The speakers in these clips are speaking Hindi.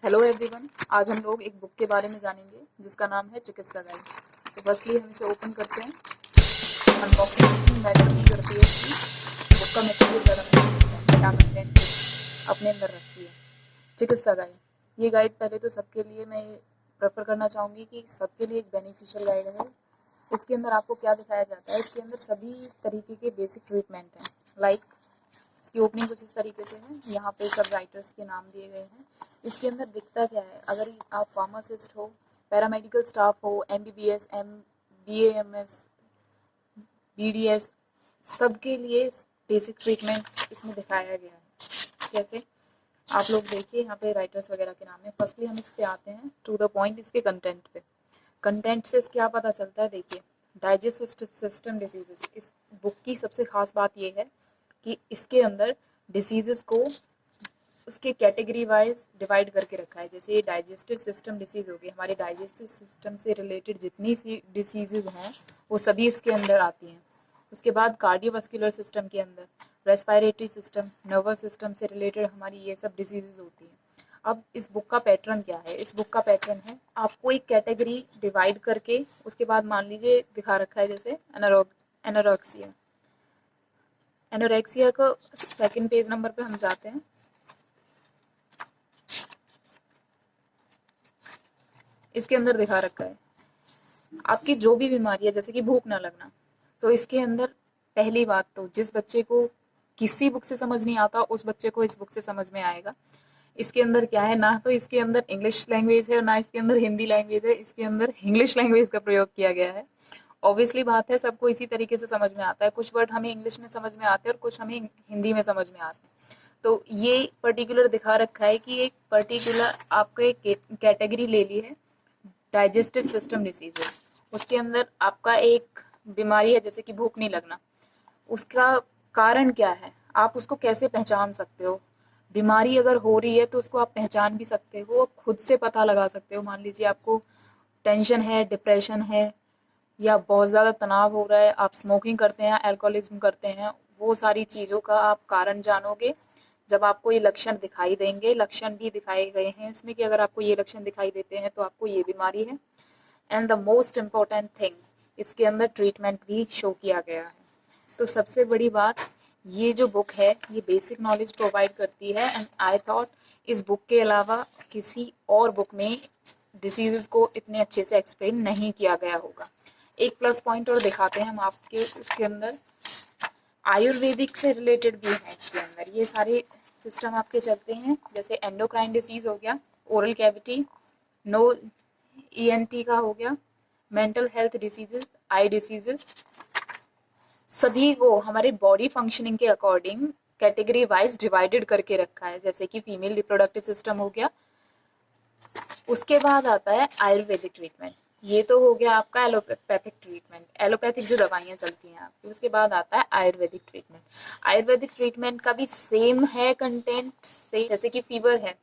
हेलो एवरीवन, आज हम लोग एक बुक के बारे में जानेंगे जिसका नाम है चिकित्सा गाइड। तो फर्स्टली हम इसे ओपन करते हैं। अनबॉक्सिंग मैटर ये करती है कि बुक का मटेरियल क्या कंटेंट अपने अंदर रखती है। चिकित्सा गाइड, ये गाइड पहले तो सबके लिए मैं प्रेफर करना चाहूँगी कि सबके लिए एक बेनिफिशियल गाइड है। इसके अंदर आपको क्या दिखाया जाता है, इसके अंदर सभी तरीके के बेसिक ट्रीटमेंट हैं। लाइक इसकी ओपनिंग कुछ इस तरीके से है। यहाँ पे सब राइटर्स के नाम दिए गए हैं। इसके अंदर दिखता क्या है, अगर आप फार्मासिस्ट हो, पैरामेडिकल स्टाफ हो, MBBS, BAMS, BDS, सबके लिए बेसिक ट्रीटमेंट इसमें दिखाया गया है। जैसे आप लोग देखिए, यहाँ पे राइटर्स वगैरह के नाम है। फर्स्टली हम इस पे आते हैं टू द पॉइंट, इसके कंटेंट पे। कंटेंट से क्या पता चलता है, देखिए डाइजेस्टिव सिस्टम डिसीजेस। इस बुक की सबसे खास बात ये है कि इसके अंदर डिसीजेस को उसके कैटेगरी वाइज डिवाइड करके रखा है। जैसे ये डाइजेस्टिव सिस्टम डिसीज होगी, हमारे डाइजेस्टिव सिस्टम से रिलेटेड जितनी सी डिसीजेज हैं वो सभी इसके अंदर आती हैं। उसके बाद कार्डियोवास्कुलर सिस्टम के अंदर रेस्पिरेटरी सिस्टम, नर्वस सिस्टम से रिलेटेड हमारी ये सब डिसीजेज होती हैं। अब इस बुक का पैटर्न क्या है, इस बुक का पैटर्न है आपको एक कैटेगरी डिवाइड करके उसके बाद मान लीजिए दिखा रखा है जैसे एनोरेक्सिया। एनोरेक्सिया को सेकंड पेज नंबर पे हम जाते हैं। इसके अंदर दिखा रखा है आपकी जो भी बीमारी है, जैसे कि भूख ना लगना, तो इसके अंदर पहली बात तो जिस बच्चे को किसी बुक से समझ नहीं आता उस बच्चे को इस बुक से समझ में आएगा। इसके अंदर क्या है, ना तो इसके अंदर इंग्लिश लैंग्वेज है और ना इसके अंदर हिंदी लैंग्वेज है, इसके अंदर इंग्लिश लैंग्वेज का प्रयोग किया गया है। ऑब्वियसली बात है, सबको इसी तरीके से समझ में आता है। कुछ वर्ड हमें इंग्लिश में समझ में आते हैं और कुछ हमें हिंदी में समझ में आते हैं। तो ये पर्टिकुलर दिखा रखा है कि एक पर्टिकुलर आपको एक कैटेगरी ले ली है, डाइजेस्टिव सिस्टम डिसीजेस। उसके अंदर आपका एक बीमारी है जैसे कि भूख नहीं लगना, उसका कारण क्या है, आप उसको कैसे पहचान सकते हो। बीमारी अगर हो रही है तो उसको आप पहचान भी सकते हो, खुद से पता लगा सकते हो। मान लीजिए आपको टेंशन है, डिप्रेशन है, या बहुत ज़्यादा तनाव हो रहा है, आप स्मोकिंग करते हैं, अल्कोहलिज्म करते हैं, वो सारी चीज़ों का आप कारण जानोगे जब आपको ये लक्षण दिखाई देंगे। लक्षण भी दिखाए गए हैं इसमें कि अगर आपको ये लक्षण दिखाई देते हैं तो आपको ये बीमारी है। And the most important thing, इसके अंदर ट्रीटमेंट भी शो किया गया है। तो सबसे बड़ी बात, ये जो बुक है ये बेसिक नॉलेज प्रोवाइड करती है। एंड आई थॉट इस बुक के अलावा किसी और बुक में डिसीजेस को इतने अच्छे से एक्सप्लेन नहीं किया गया होगा। एक प्लस पॉइंट और दिखाते हैं हम आपके, इसके अंदर आयुर्वेदिक से रिलेटेड भी है। इसके अंदर ये सारे सिस्टम आपके चलते हैं, जैसे एंडोक्राइन डिसीज हो गया, ओरल कैविटी, नो ENT का हो गया, मेंटल हेल्थ डिसीजेस, आई डिसीजेस, सभी को हमारे बॉडी फंक्शनिंग के अकॉर्डिंग कैटेगरी वाइज डिवाइडेड करके रखा है। जैसे कि फीमेल रिप्रोडक्टिव सिस्टम हो गया। उसके बाद आता है आयुर्वेदिक ट्रीटमेंट। ये तो हो गया आपका एलोपैथिक ट्रीटमेंट, एलोपैथिक जो दवाइयाँ चलती हैं आपकी। उसके बाद आता है आयुर्वेदिक ट्रीटमेंट। आयुर्वेदिक ट्रीटमेंट का भी सेम है कंटेंट से। जैसे कि फीवर है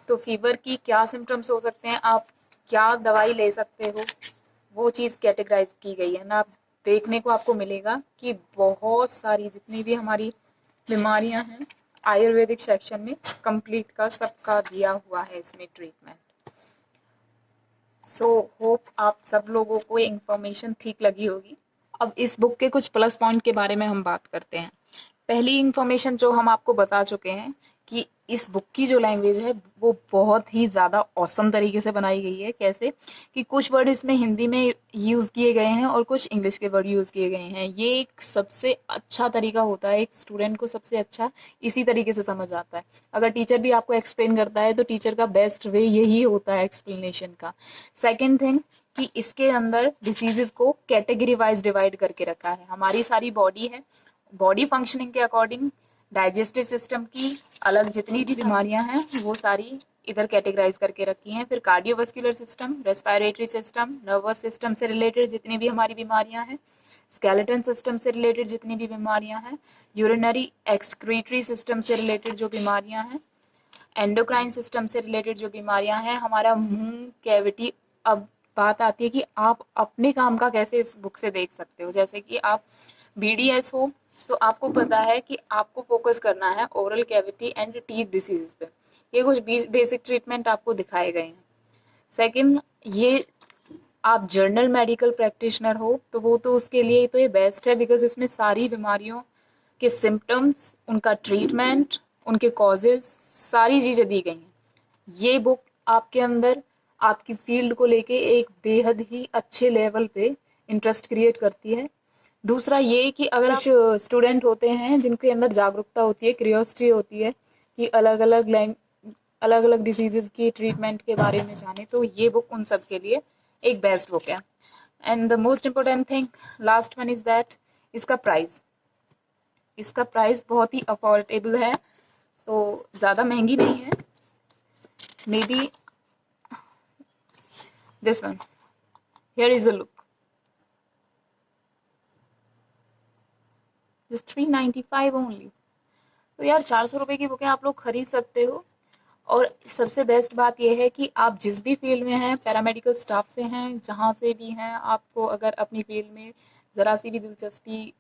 तो फीवर की क्या सिम्टम्स हो सकते हैं, आप क्या दवाई ले सकते हो, वो चीज़ कैटेगराइज की गई है ना। आप देखने को आपको मिलेगा कि बहुत सारी जितनी भी हमारी बीमारियां हैं आयुर्वेदिक सेक्शन में कंप्लीट का सबका दिया हुआ है इसमें ट्रीटमेंट। सो होप आप सब लोगों को इंफॉर्मेशन ठीक लगी होगी। अब इस बुक के कुछ प्लस पॉइंट के बारे में हम बात करते हैं। पहली इंफॉर्मेशन जो हम आपको बता चुके हैं कि इस बुक की जो लैंग्वेज है वो बहुत ही ज़्यादा औसम तरीके से बनाई गई है। कैसे कि कुछ वर्ड इसमें हिंदी में यूज़ किए गए हैं और कुछ इंग्लिश के वर्ड यूज़ किए गए हैं। ये एक सबसे अच्छा तरीका होता है, एक स्टूडेंट को सबसे अच्छा इसी तरीके से समझ आता है। अगर टीचर भी आपको एक्सप्लेन करता है तो टीचर का बेस्ट वे यही होता है एक्सप्लेनेशन का। सेकेंड थिंग कि इसके अंदर डिसीजेस को कैटेगरी वाइज डिवाइड करके रखा है। हमारी सारी बॉडी है, बॉडी फंक्शनिंग के अकॉर्डिंग डाइजेस्टिव सिस्टम की अलग जितनी भी बीमारियां हैं वो सारी इधर कैटेगराइज करके रखी हैं। फिर cardiovascular system, respiratory system, nervous system से रिलेटेड जितनी भी हमारी बीमारियां हैं, स्केलेटन सिस्टम से रिलेटेड जितनी भी बीमारियां हैं, यूरिनरी एक्सक्रीटरी सिस्टम से रिलेटेड जो बीमारियां हैं, एंडोक्राइन सिस्टम से रिलेटेड जो बीमारियां हैं, हमारा मुंह कैविटी। अब बात आती है कि आप अपने काम का कैसे इस बुक से देख सकते हो। जैसे कि आप BDS हो तो आपको पता है कि आपको फोकस करना है oral cavity and teeth disease पे। ये कुछ बेसिक ट्रीटमेंट आपको दिखाए गए हैं। सेकंड, ये आप जर्नल मेडिकल प्रैक्टिशनर हो तो वो तो उसके लिए तो ये बेस्ट है, बिकॉज इसमें सारी बीमारियों के सिम्टम्स, उनका ट्रीटमेंट, उनके कॉजेज, सारी चीज़ें दी गई हैं। ये बुक आपके अंदर आपकी फील्ड को लेके एक बेहद ही अच्छे लेवल पे इंटरेस्ट क्रिएट करती है। दूसरा ये कि अगर आप स्टूडेंट होते हैं जिनके अंदर जागरूकता होती है, क्यूरियोसिटी होती है कि अलग अलग डिजीजेस की ट्रीटमेंट के बारे में जाने, तो ये बुक उन सब के लिए एक बेस्ट बुक है। And the most important thing, last one is that, इसका प्राइस बहुत ही अफोर्डेबल है, तो ज़्यादा महंगी नहीं है। May be this one, here is a look, this 395 only. तो यार 400 रुपये की बुकें आप लोग खरीद सकते हो। और सबसे बेस्ट बात यह है कि आप जिस भी फील्ड में हैं, पैरामेडिकल स्टाफ से हैं, जहाँ से भी हैं, आपको अगर अपनी फील्ड में ज़रा सी भी दिलचस्पी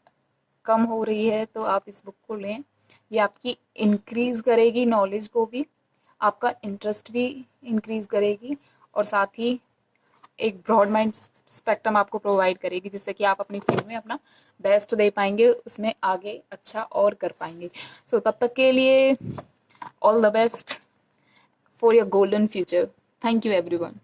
कम हो रही है तो आप इस बुक को लें। ये आपकी इंक्रीज़ करेगी नॉलेज को भी, आपका इंटरेस्ट भी इंक्रीज़ करेगी, और साथ ही एक ब्रॉड माइंड स्पेक्ट्रम आपको प्रोवाइड करेगी, जिससे कि आप अपनी फील्ड में अपना बेस्ट दे पाएंगे, उसमें आगे अच्छा और कर पाएंगे। सो तब तक के लिए all the best for your golden future. Thank you, everyone.